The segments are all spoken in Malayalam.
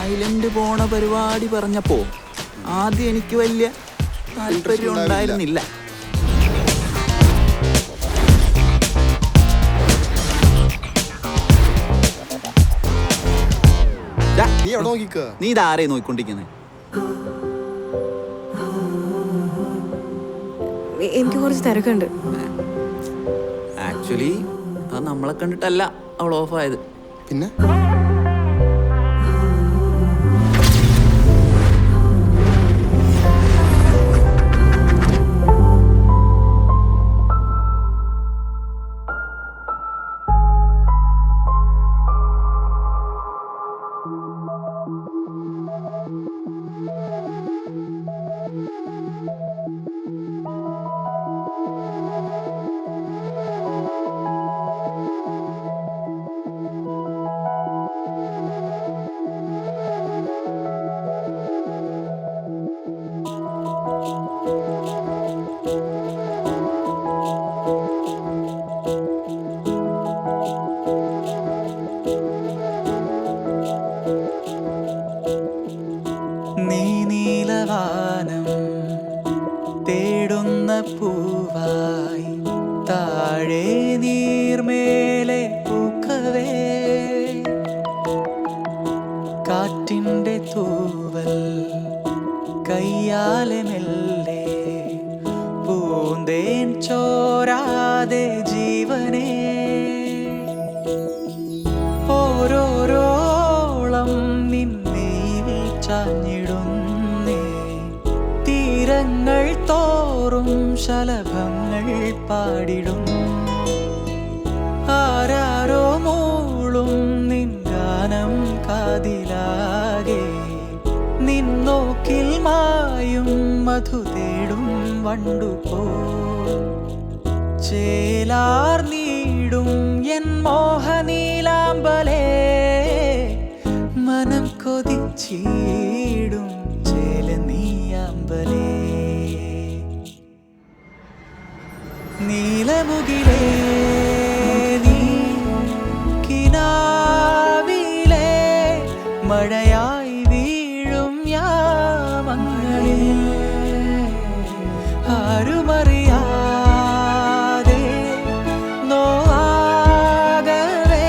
ഐലൻഡ് പോണ പരിപാടി പറഞ്ഞപ്പോ ആദ്യം എനിക്ക് വലിയ താല്പര്യം ഉണ്ടായിരുന്നില്ല. നീ ഇതാരെ നോക്കിക്കൊണ്ടിരിക്കുന്നത്? എനിക്ക് കുറച്ച് തിരക്കുണ്ട്. ആക്ച്വലി അത് നമ്മളെ കണ്ടിട്ടല്ല അവൾ ഓഫായത്. പിന്നെ തേടുന്ന പൂവായി താഴെ നീർമേലെ പൂക്കവേ കാറ്റിൻ്റെ തൂവൽ കയ്യാലെ മെല്ലെ പൂന്തേൻ ചോരാതെ ജീവനേ ഓരോരോളം നിന്നെ ചാഞ്ഞിടുന്നേ തീരങ്ങൾ തോറും ശലഭങ്ങൾ പാടിടും ആരാരോ മൂളും നിൻ ഗാനം കാതിലാകെ നിന്നോക്കിൽ മായും മധു തേടും വണ്ടുപോ ചേലാർ നീടും എൻ മോഹനീലാമ്പലേ മനം കൊതിച്ചിടും ചേല നീയാമ്പലേ നീലമുകിലേ നീ കിനാവിലേ മഴയായി വീഴും യാമങ്ങളിൽ ആരുമറിയാതെ നോവാകവേ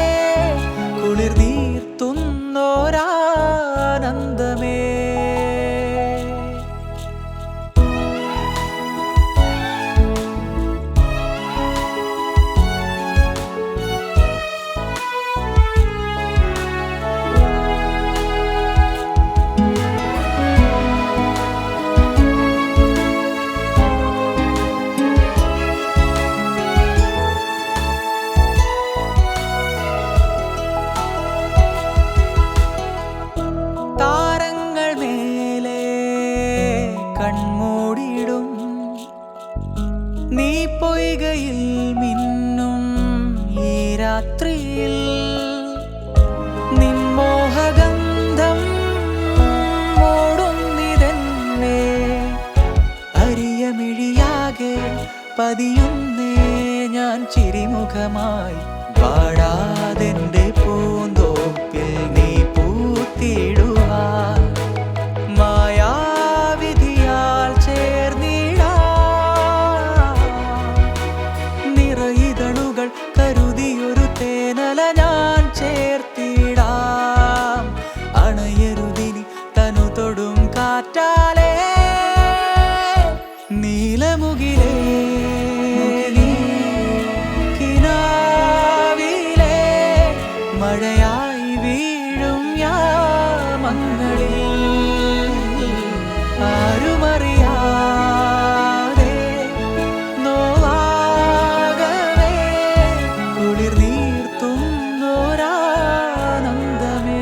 കുളിർ നീർത്തുന്നോരാനന്ദമേ താരങ്ങൾ മേലെ കൺമൂടിയിടും നീ പൊയ്കയിൽ മിന്നും ഈ രാത്രിയിൽ നിൻ മോഹഗന്ധം മൂടുന്നിതെന്നെ അരിയമിഴിയാകെ പതിയുന്നേ ഞാൻ ചിരിമുഖമായി പാടാതെന്റെ പൂന്തോപ്പിൽ നീ പൂത്തിടുവാൻ മായാവിധിയാൽ ചേർന്നിടാം നിറയിതളുകൾ കരുതിയൊരു തേനല ഞാൻ ചേർത്തിടാം അണയരുതിനി തനു തൊടും കാറ്റാലേ നീലമുകിലേ കിനാവിലേ മഴയായി വീഴും യാമങ്ങളിൽ ആരുമറിയാതെ നോവാകവേ കുളിർ നീർത്തുന്നോരാനന്ദമേ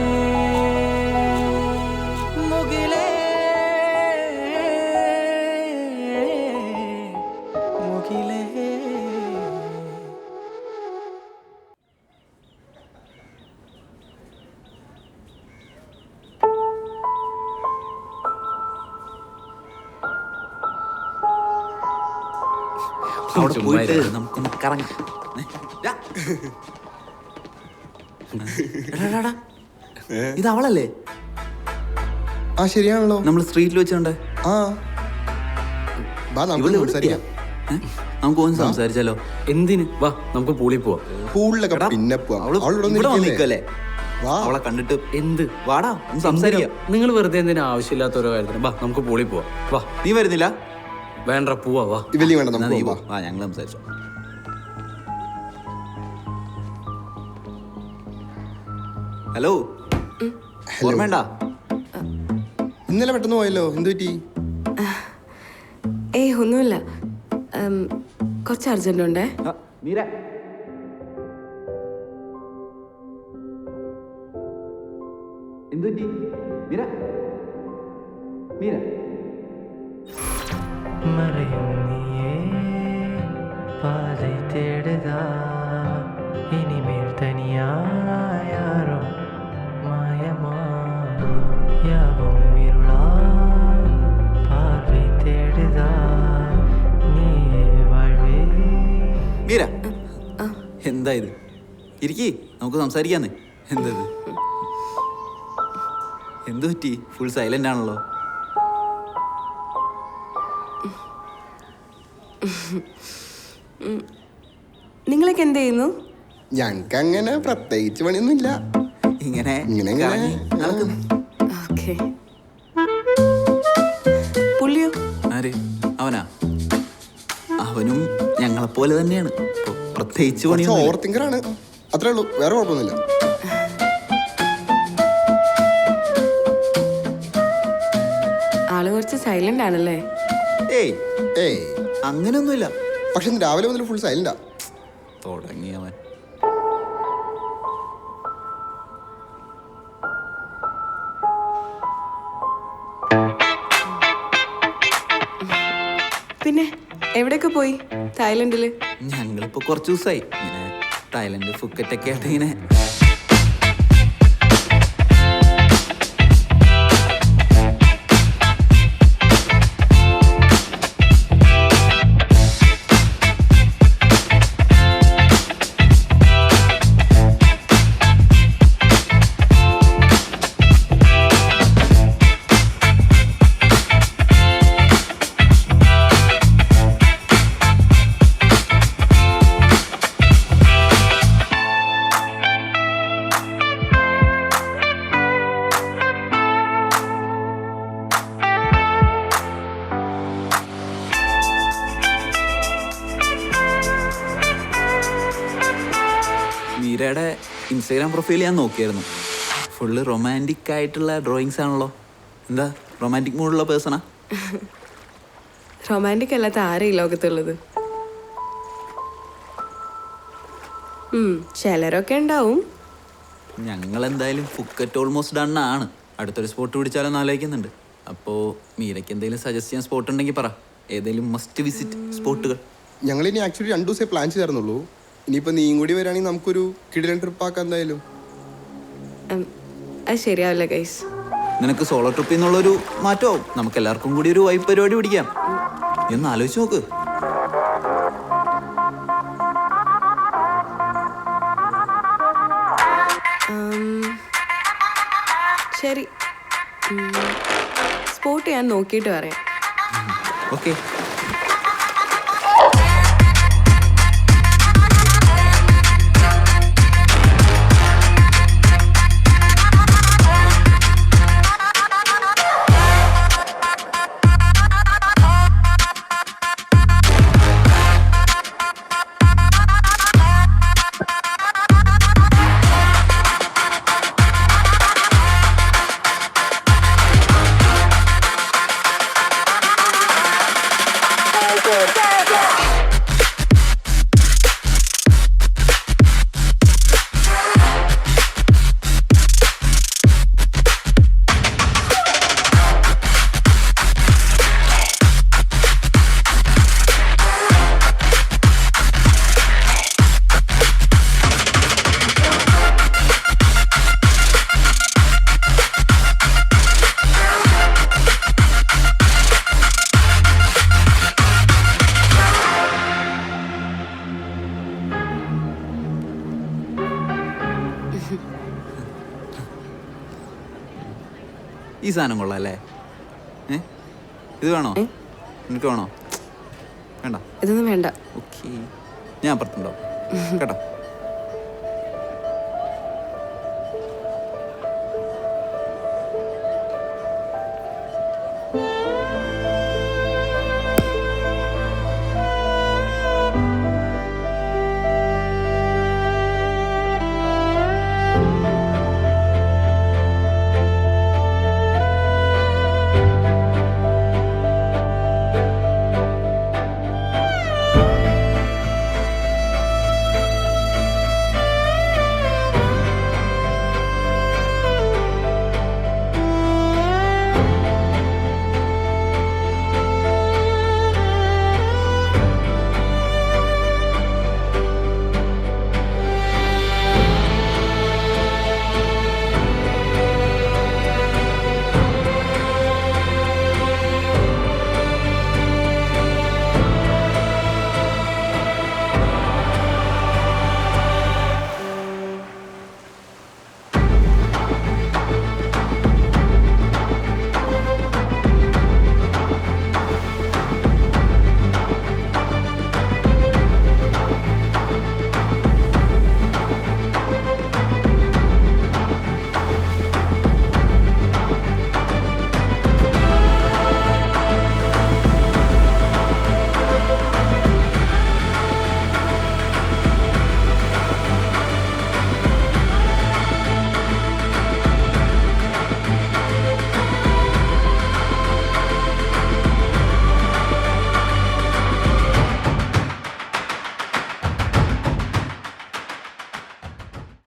മുകിലേ മുകിലേ അവിടെ പോയിട്ട് നമുക്കൊന്ന് കറങ്ങാം. ഇത് അവളല്ലേ? ആ ശരിയാണല്ലോ. നമ്മൾ സ്ട്രീറ്റിൽ വെച്ചോണ്ടേ. ആ വാ നമുക്ക് സംസാരിക്കാം. നമുക്ക് ഒന്ന് സംസാരിച്ചാലോ? എന്തിന്? വാ നമുക്ക് പൂളിൽ പോവാം. പൂളിലൊക്കെ പിന്നെ പോവാം. ഇവിടെ വന്നിരിക്കുവല്ലേ? വാ. അവളെ കണ്ടിട്ട് എന്ത്? വാടാ ഒന്ന് സംസാരിക്കാം. നിങ്ങൾ വെറുതെ എന്തിനാ ആവശ്യമില്ലാത്ത ഓരോ കാര്യത്തിന്? വാ നമുക്ക് പൂളിൽ പോവാം. വാ. നീ വരുന്നില്ല? വേണ്ട, പോവാ. വാ. വലിയ വേണ്ട, എന്നാ നമുക്ക് നീ പോ. പോവാം. വാ ഞങ്ങൾ സംസാരിച്ചോ. ഹലോ, ഓർമ്മേണ്ട? ഇന്നലെ പെട്ടെന്ന് പോയല്ലോ, എന്ത് പറ്റി? ഏയ് ഒന്നുമില്ല, കുറച്ച് അർജന്റ് ഉണ്ടേ. മീര, എന്ത് പറ്റി? മീര, മീര. മറയും നീയേ പാதை தேடுதா இனிமேல் தனியாயாரோ மாயமா யாவும் இருளா பார்வை தேடுதா நீயே வாழ்வே. മീര, എന്താ ഇത്? ഇരിക്കേ, നമുക്ക് സംസാരിക്കാന്ന്. എന്താ ഇത്? എന്ത് പറ്റി? ഫുൾ സൈലന്റ് ആണല്ലോ. നിങ്ങളൊക്കെ എന്ത് ചെയ്യുന്നു? ഞങ്ങൾക്ക് അങ്ങനെ പ്രത്യേകിച്ച് പണിയൊന്നുമില്ല. ഇങ്ങനെ ഇങ്ങനെ കറങ്ങി നടക്കുന്നു. ഓക്കെ. പുള്ളിയോ? ആര്? അവനാ? അവനും ഞങ്ങളെപ്പോലെ തന്നെയാണ്. പ്രത്യേകിച്ച് പണിയൊന്നും ഓവർ തിങ്കറാണ്, അത്രേ ഉള്ളൂ, വേറെ കുഴപ്പമൊന്നുമില്ല. ആള് കുറച്ച് സൈലന്റ് ആണല്ലേ? ഏയ് ഏയ് അങ്ങനെയൊന്നുമില്ല. പക്ഷെ ഇന്ന് രാവിലെ മുതൽ ഫുൾ സൈലന്റാ. തുടങ്ങിയവൻ. പിന്നെ എവിടെയൊക്കെ പോയി തായ്ലൻഡില്? ഞങ്ങളിപ്പോ കുറച്ച് ദിവസമായി ഇങ്ങനെ തായ്ലൻഡ് ഫുക്കറ്റൊക്കെ ആയിട്ട് ഇങ്ങനെ. മീരയുടെ ഇൻസ്റ്റാഗ്രാം പ്രൊഫൈൽ ഞാൻ നോക്കിയായിരുന്നു. ഫുള്ള് റൊമാൻറ്റിക് ആയിട്ടുള്ള ഡ്രോയിങ്സ് ആണല്ലോ. എന്താ റൊമാൻറ്റിക് മൂഡുള്ള പേഴ്സണാ? റൊമാൻറ്റിക് അല്ലാത്ത ആരും ഈ ലോകത്തുള്ളത്? ചിലരൊക്കെ ഉണ്ടാവും. ഞങ്ങൾ എന്തായാലും ഫുക്കറ്റ് ഓൾമോസ്റ്റ് ഡൺ ആണ്. അടുത്തൊരു സ്പോട്ട് പിടിച്ചാലോന്ന് ആലോചിക്കുന്നുണ്ട്. അപ്പോൾ മീരയ്ക്ക് എന്തെങ്കിലും സജസ്റ്റ് ചെയ്യാൻ സ്പോട്ട് ഉണ്ടെങ്കിൽ പറ. ഏതെങ്കിലും മസ്റ്റ് വിസിറ്റ് സ്പോട്ടുകൾ. ഞങ്ങളിനി ആക്ച്വലി 2 ദിവസമേ പ്ലാൻ ചെയ്തായിരുന്നുള്ളൂ. ഇനിയിപ്പോൾ നീയും കൂടി വരികയാണെങ്കിൽ നമുക്കൊരു കിടിലൻ ട്രിപ്പ് ആക്കാം എന്തായാലും. അത് ശരിയാവില്ല ഗൈസ്. നിനക്ക് സോളോ ട്രിപ്പിൽ നിന്നുള്ളൊരു മാറ്റമാവും. നമുക്ക് എല്ലാവർക്കും കൂടി ഒരു വൈബ് പരിപാടി പിടിക്കാം. എന്ന് ആലോചിച്ച് നോക്ക്. ശരി, സ്പോട്ട് ഞാൻ നോക്കിയിട്ട് പറയാം. ഓക്കെ. ഈ സാധനം കൊള്ളാം അല്ലേ? ഇത് വേണോ? നിനക്ക് വേണോ? വേണ്ട. ഇതൊന്നും വേണ്ട. ഓക്കെ, ഞാൻ അപ്പുറത്തുണ്ടാവും കേട്ടോ.